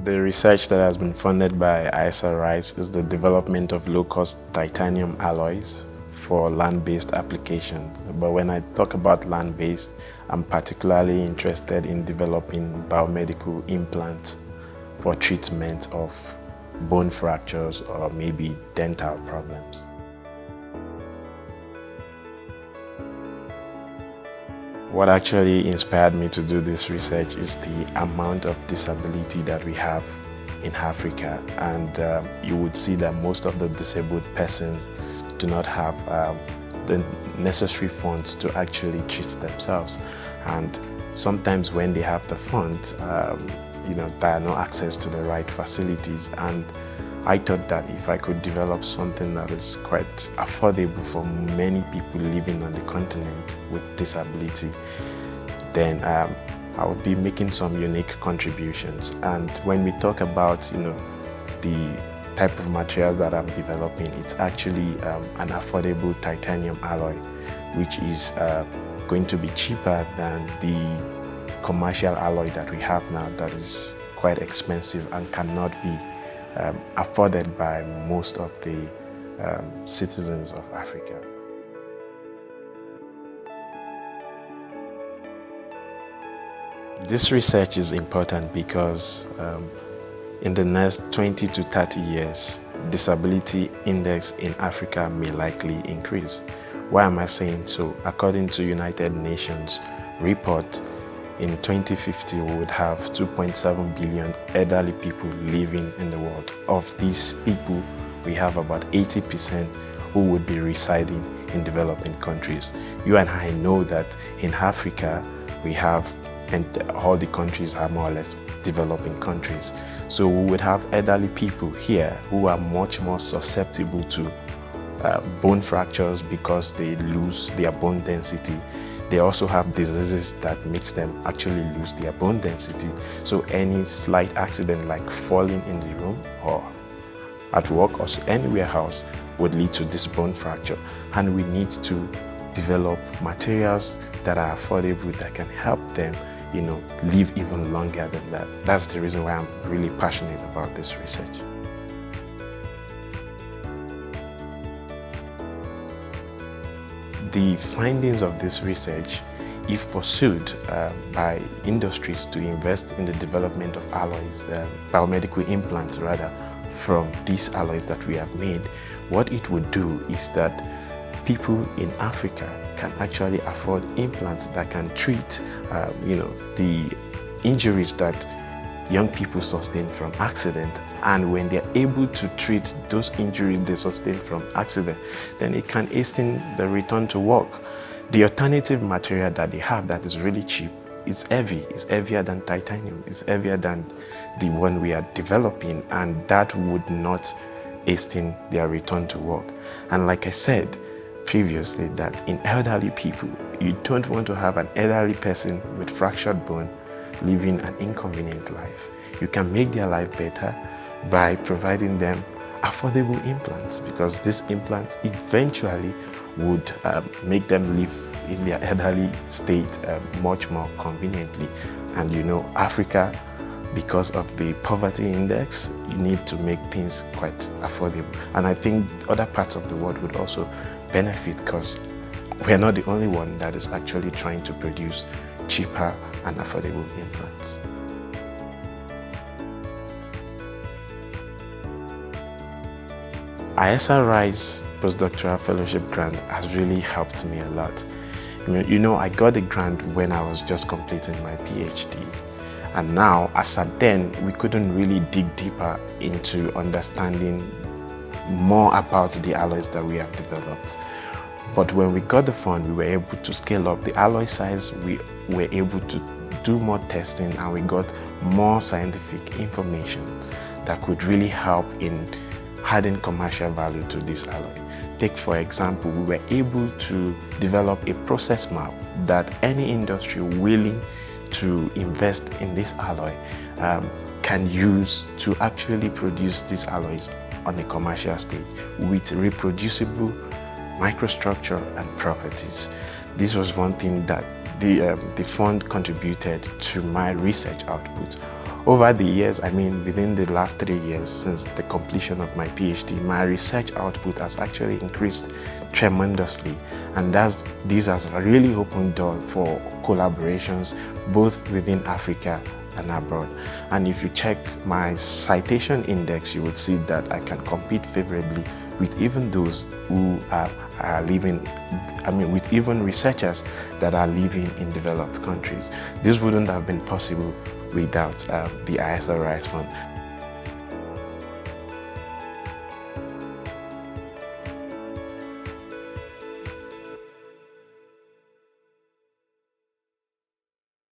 The research that has been funded by AESA-RISE is the development of low-cost titanium alloys for land-based applications. But when I talk about land-based, I'm particularly interested in developing biomedical implants for treatment of bone fractures or maybe dental problems. What actually inspired me to do this research is the amount of disability that we have in Africa, and you would see that most of the disabled persons do not have the necessary funds to actually treat themselves, and sometimes when they have the funds, there are no access to the right facilities. And I thought that if I could develop something that is quite affordable for many people living on the continent with disability, then I would be making some unique contributions. And when we talk about, the type of materials that I'm developing, it's actually an affordable titanium alloy, which is going to be cheaper than the commercial alloy that we have now that is quite expensive and cannot be afforded by most of the citizens of Africa. This research is important because in the next 20 to 30 years, disability index in Africa may likely increase. Why am I saying so? According to United Nations report, in 2050, we would have 2.7 billion elderly people living in the world. Of these people, we have about 80% who would be residing in developing countries. You and I know that in Africa, we have, and all the countries are more or less developing countries. So we would have elderly people here who are much more susceptible to bone fractures because they lose their bone density. They also have diseases that makes them actually lose their bone density. So any slight accident like falling in the room or at work or anywhere else would lead to this bone fracture. And we need to develop materials that are affordable that can help them, live even longer than that. That's the reason why I'm really passionate about this research. The findings of this research, if pursued by industries to invest in the development of alloys, biomedical implants rather, from these alloys that we have made, what it would do is that people in Africa can actually afford implants that can treat, the injuries that young people sustain from accident. And when they're able to treat those injuries they sustain from accident, then it can hasten the return to work. The alternative material that they have that is really cheap is heavy. It's heavier than titanium. It's heavier than the one we are developing, and that would not hasten their return to work. And like I said previously, that in elderly people, you don't want to have an elderly person with fractured bone living an inconvenient life. You can make their life better by providing them affordable implants, because these implants eventually would make them live in their elderly state much more conveniently. And Africa, because of the poverty index, you need to make things quite affordable. And I think other parts of the world would also benefit, because we're not the only one that is actually trying to produce cheaper and affordable implants. AESA-RISE Postdoctoral Fellowship grant has really helped me a lot. I got the grant when I was just completing my PhD. And now, as at then, we couldn't really dig deeper into understanding more about the alloys that we have developed. But when we got the fund, we were able to scale up the alloy size. We were able to do more testing, and we got more scientific information that could really help in adding commercial value to this alloy. Take, for example, we were able to develop a process map that any industry willing to invest in this alloy can use to actually produce these alloys on a commercial stage with reproducible microstructure and properties. This was one thing that the fund contributed to my research output. over the years, I mean within the last 3 years since the completion of my PhD, my research output has actually increased tremendously, and this has really opened doors for collaborations both within Africa and abroad. And if you check my citation index, you would see that I can compete favorably with even those who are living, with even researchers that are living in developed countries. This wouldn't have been possible without the AESA-RISE Fund.